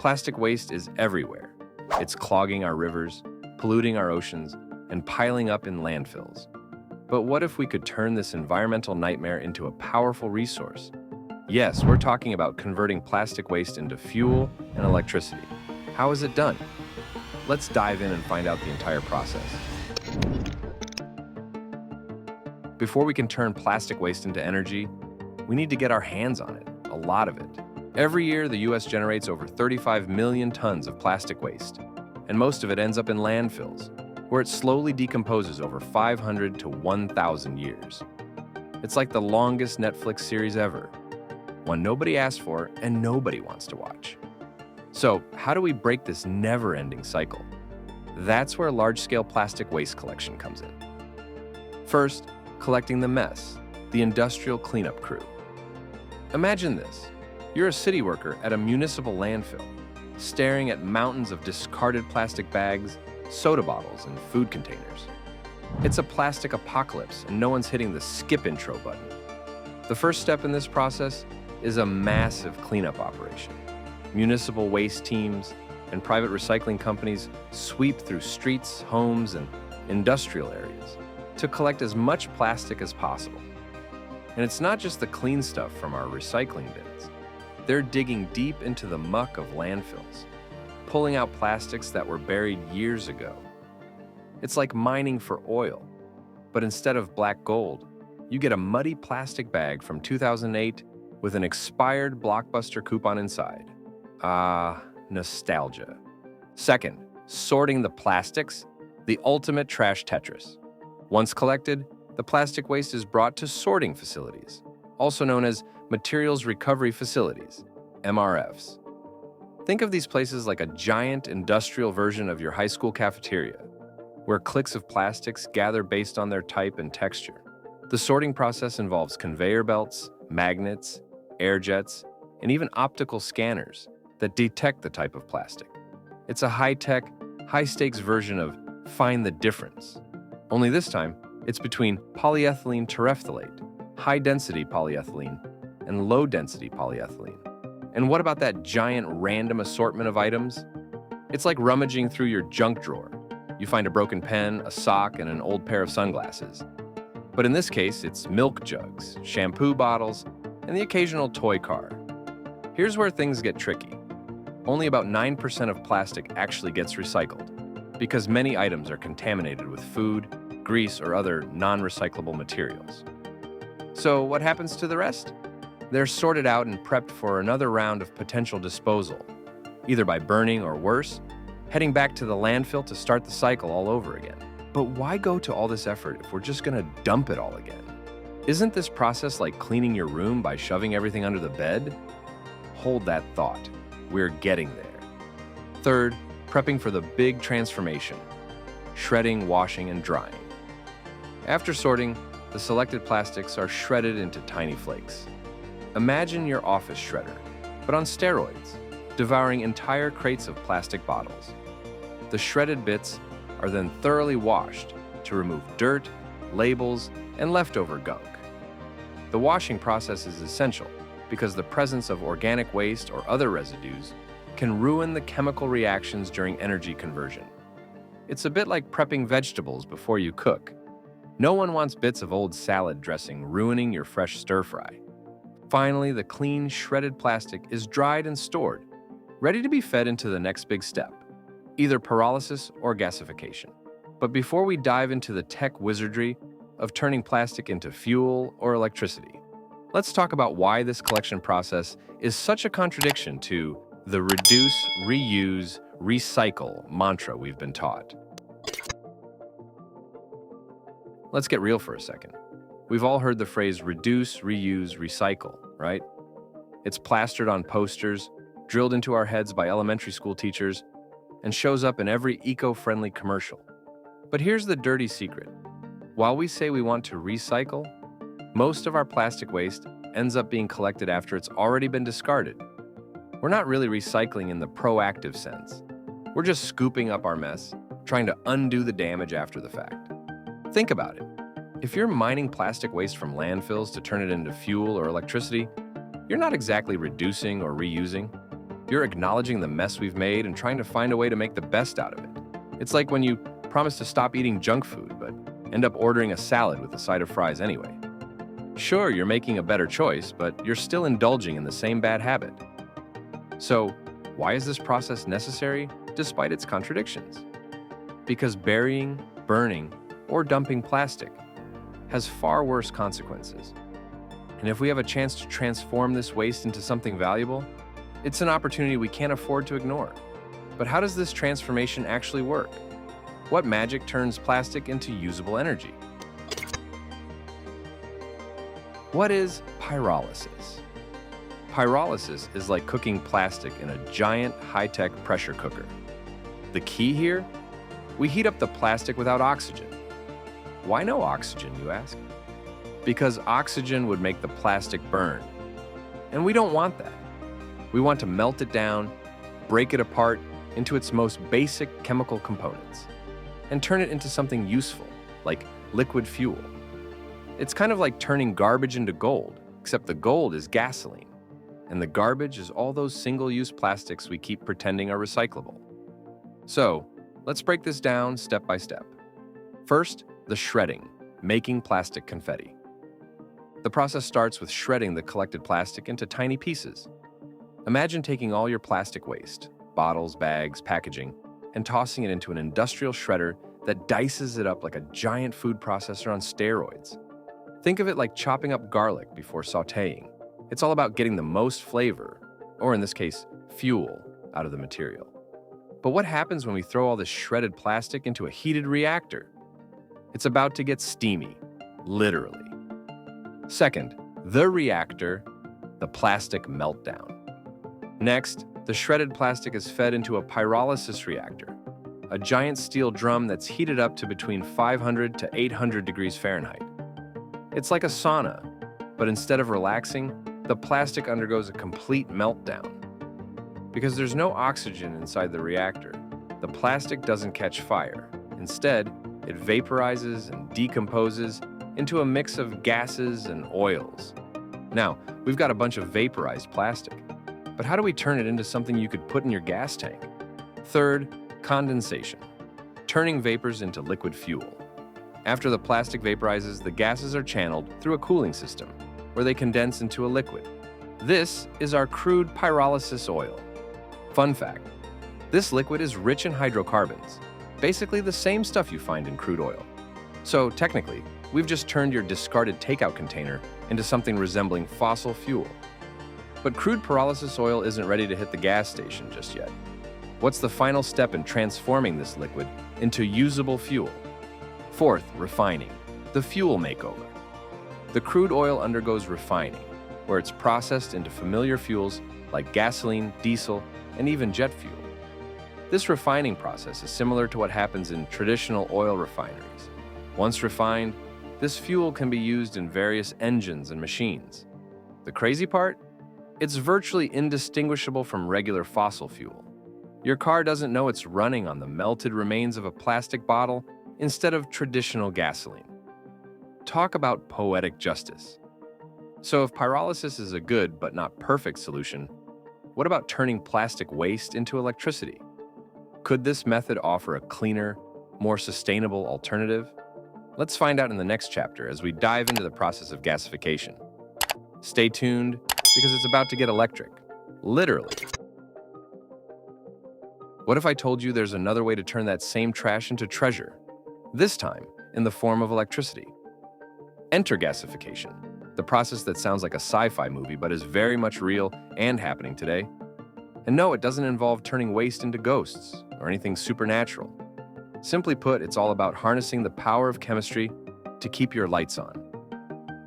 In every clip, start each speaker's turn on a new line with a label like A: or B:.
A: Plastic waste is everywhere. It's clogging our rivers, polluting our oceans, and piling up in landfills. But what if we could turn this environmental nightmare into a powerful resource? Yes, we're talking about converting plastic waste into fuel and electricity. How is it done? Let's dive in and find out the entire process. Before we can turn plastic waste into energy, we need to get our hands on it, a lot of it. Every year, the US generates over 35 million tons of plastic waste, and most of it ends up in landfills, where it slowly decomposes over 500 to 1,000 years. It's like the longest Netflix series ever, one nobody asked for and nobody wants to watch. So, how do we break this never-ending cycle? That's where large-scale plastic waste collection comes in. First, collecting the mess, the industrial cleanup crew. Imagine this. You're a city worker at a municipal landfill, staring at mountains of discarded plastic bags, soda bottles, and food containers. It's a plastic apocalypse, and no one's hitting the skip intro button. The first step in this process is a massive cleanup operation. Municipal waste teams and private recycling companies sweep through streets, homes, and industrial areas to collect as much plastic as possible. And it's not just the clean stuff from our recycling bins. They're digging deep into the muck of landfills, pulling out plastics that were buried years ago. It's like mining for oil, but instead of black gold, you get a muddy plastic bag from 2008 with an expired Blockbuster coupon inside. Ah, nostalgia. Second, sorting the plastics, the ultimate trash Tetris. Once collected, the plastic waste is brought to sorting facilities, also known as Materials Recovery Facilities, MRFs. Think of these places like a giant industrial version of your high school cafeteria, where cliques of plastics gather based on their type and texture. The sorting process involves conveyor belts, magnets, air jets, and even optical scanners that detect the type of plastic. It's a high-tech, high-stakes version of Find the Difference. Only this time, it's between polyethylene terephthalate, high-density polyethylene, and low-density polyethylene. And what about that giant random assortment of items? It's like rummaging through your junk drawer. You find a broken pen, a sock, and an old pair of sunglasses. But in this case, it's milk jugs, shampoo bottles, and the occasional toy car. Here's where things get tricky. Only about 9% of plastic actually gets recycled, because many items are contaminated with food, grease, or other non-recyclable materials. So what happens to the rest? They're sorted out and prepped for another round of potential disposal, either by burning or worse, heading back to the landfill to start the cycle all over again. But why go to all this effort if we're just gonna dump it all again? Isn't this process like cleaning your room by shoving everything under the bed? Hold that thought. We're getting there. Third, prepping for the big transformation: shredding, washing, and drying. After sorting, the selected plastics are shredded into tiny flakes. Imagine your office shredder, but on steroids, devouring entire crates of plastic bottles. The shredded bits are then thoroughly washed to remove dirt, labels, and leftover gunk. The washing process is essential because the presence of organic waste or other residues can ruin the chemical reactions during energy conversion. It's a bit like prepping vegetables before you cook. No one wants bits of old salad dressing ruining your fresh stir-fry. Finally, the clean, shredded plastic is dried and stored, ready to be fed into the next big step, either pyrolysis or gasification. But before we dive into the tech wizardry of turning plastic into fuel or electricity, let's talk about why this collection process is such a contradiction to the reduce, reuse, recycle mantra we've been taught. Let's get real for a second. We've all heard the phrase reduce, reuse, recycle, right? It's plastered on posters, drilled into our heads by elementary school teachers, and shows up in every eco-friendly commercial. But here's the dirty secret. While we say we want to recycle, most of our plastic waste ends up being collected after it's already been discarded. We're not really recycling in the proactive sense. We're just scooping up our mess, trying to undo the damage after the fact. Think about it. If you're mining plastic waste from landfills to turn it into fuel or electricity, you're not exactly reducing or reusing. You're acknowledging the mess we've made and trying to find a way to make the best out of it. It's like when you promise to stop eating junk food, but end up ordering a salad with a side of fries anyway. Sure, you're making a better choice, but you're still indulging in the same bad habit. So, why is this process necessary despite its contradictions? Because burying, burning, or dumping plastic has far worse consequences. And if we have a chance to transform this waste into something valuable, it's an opportunity we can't afford to ignore. But how does this transformation actually work? What magic turns plastic into usable energy? What is pyrolysis? Pyrolysis is like cooking plastic in a giant high-tech pressure cooker. The key here? We heat up the plastic without oxygen. Why no oxygen, you ask? Because oxygen would make the plastic burn. And we don't want that. We want to melt it down, break it apart into its most basic chemical components, and turn it into something useful, like liquid fuel. It's kind of like turning garbage into gold, except the gold is gasoline, and the garbage is all those single-use plastics we keep pretending are recyclable. So, let's break this down step by step. First, the shredding, making plastic confetti. The process starts with shredding the collected plastic into tiny pieces. Imagine taking all your plastic waste, bottles, bags, packaging, and tossing it into an industrial shredder that dices it up like a giant food processor on steroids. Think of it like chopping up garlic before sautéing. It's all about getting the most flavor, or in this case, fuel, out of the material. But what happens when we throw all this shredded plastic into a heated reactor? It's about to get steamy, literally. Second, the reactor, the plastic meltdown. Next, the shredded plastic is fed into a pyrolysis reactor, a giant steel drum that's heated up to between 500 to 800 degrees Fahrenheit. It's like a sauna, but instead of relaxing, the plastic undergoes a complete meltdown. Because there's no oxygen inside the reactor, the plastic doesn't catch fire. Instead, it vaporizes and decomposes into a mix of gases and oils. Now, we've got a bunch of vaporized plastic, but how do we turn it into something you could put in your gas tank? Third, condensation, turning vapors into liquid fuel. After the plastic vaporizes, the gases are channeled through a cooling system, where they condense into a liquid. This is our crude pyrolysis oil. Fun fact, this liquid is rich in hydrocarbons, basically the same stuff you find in crude oil. So technically, we've just turned your discarded takeout container into something resembling fossil fuel. But crude pyrolysis oil isn't ready to hit the gas station just yet. What's the final step in transforming this liquid into usable fuel? Fourth, refining, the fuel makeover. The crude oil undergoes refining, where it's processed into familiar fuels like gasoline, diesel, and even jet fuel. This refining process is similar to what happens in traditional oil refineries. Once refined, this fuel can be used in various engines and machines. The crazy part? It's virtually indistinguishable from regular fossil fuel. Your car doesn't know it's running on the melted remains of a plastic bottle instead of traditional gasoline. Talk about poetic justice. So if pyrolysis is a good but not perfect solution, what about turning plastic waste into electricity? Could this method offer a cleaner, more sustainable alternative? Let's find out in the next chapter as we dive into the process of gasification. Stay tuned, because it's about to get electric. Literally. What if I told you there's another way to turn that same trash into treasure? This time, in the form of electricity. Enter gasification, the process that sounds like a sci-fi movie but is very much real and happening today. And no, it doesn't involve turning waste into ghosts or anything supernatural. Simply put, it's all about harnessing the power of chemistry to keep your lights on.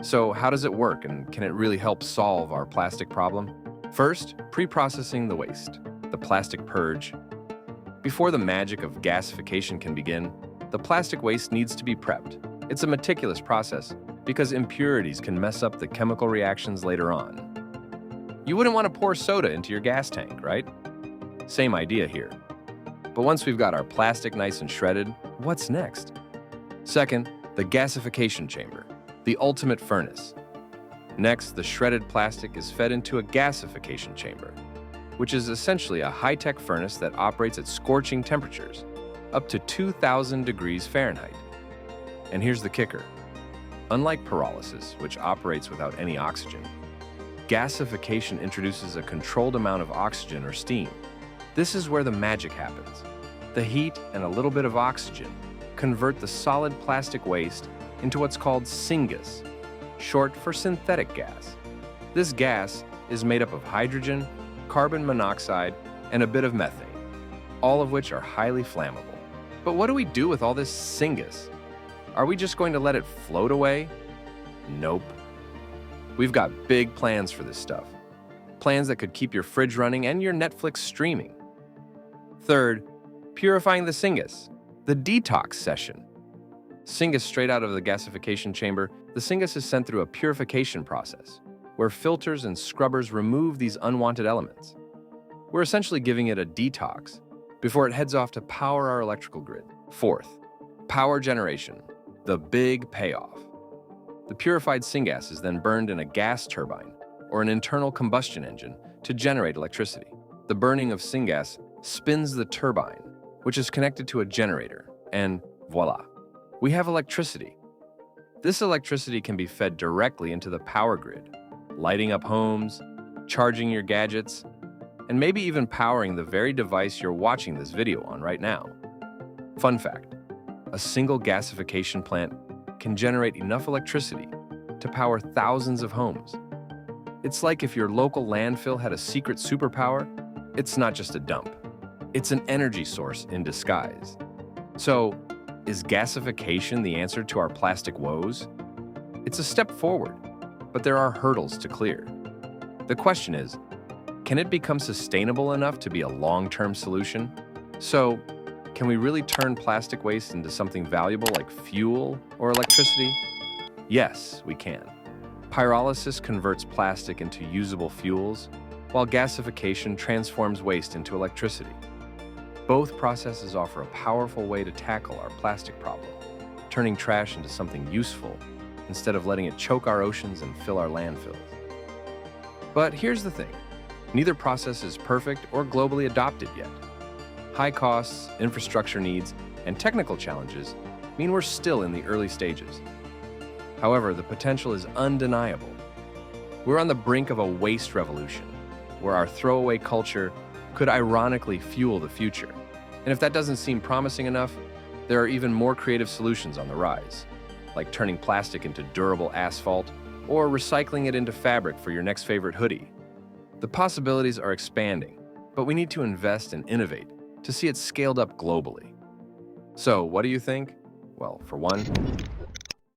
A: So how does it work, and can it really help solve our plastic problem? First, pre-processing the waste, the plastic purge. Before the magic of gasification can begin, the plastic waste needs to be prepped. It's a meticulous process because impurities can mess up the chemical reactions later on. You wouldn't want to pour soda into your gas tank, right? Same idea here. But once we've got our plastic nice and shredded, what's next? Second, the gasification chamber, the ultimate furnace. Next, the shredded plastic is fed into a gasification chamber. which is essentially a high-tech furnace that operates at scorching temperatures, up to 2,000 degrees Fahrenheit. And here's the kicker. Unlike pyrolysis, which operates without any oxygen, gasification introduces a controlled amount of oxygen or steam. This is where the magic happens. The heat and a little bit of oxygen convert the solid plastic waste into what's called syngas, short for synthetic gas. This gas is made up of hydrogen, carbon monoxide, and a bit of methane, all of which are highly flammable. But what do we do with all this syngas? Are we just going to let it float away? Nope. We've got big plans for this stuff. Plans that could keep your fridge running and your Netflix streaming. Third, purifying the syngas, the detox session. Syngas straight out of the gasification chamber, the syngas is sent through a purification process, where filters and scrubbers remove these unwanted elements. We're essentially giving it a detox before it heads off to power our electrical grid. Fourth, power generation, the big payoff. The purified syngas is then burned in a gas turbine or an internal combustion engine to generate electricity. The burning of syngas spins the turbine, which is connected to a generator, and voila, we have electricity. This electricity can be fed directly into the power grid, lighting up homes, charging your gadgets, and maybe even powering the very device you're watching this video on right now. Fun fact, a single gasification plant can generate enough electricity to power thousands of homes. It's like if your local landfill had a secret superpower, it's not just a dump. It's an energy source in disguise. So, is gasification the answer to our plastic woes? It's a step forward, but there are hurdles to clear. The question is, can it become sustainable enough to be a long-term solution? So, can we really turn plastic waste into something valuable like fuel or electricity? Yes, we can. Pyrolysis converts plastic into usable fuels, while gasification transforms waste into electricity. Both processes offer a powerful way to tackle our plastic problem, turning trash into something useful instead of letting it choke our oceans and fill our landfills. But here's the thing. Neither process is perfect or globally adopted yet. High costs, infrastructure needs, and technical challenges mean we're still in the early stages. However, the potential is undeniable. We're on the brink of a waste revolution, where our throwaway culture could ironically fuel the future. And if that doesn't seem promising enough, there are even more creative solutions on the rise, like turning plastic into durable asphalt or recycling it into fabric for your next favorite hoodie. The possibilities are expanding, but we need to invest and innovate to see it scaled up globally. So, what do you think? Well, for one,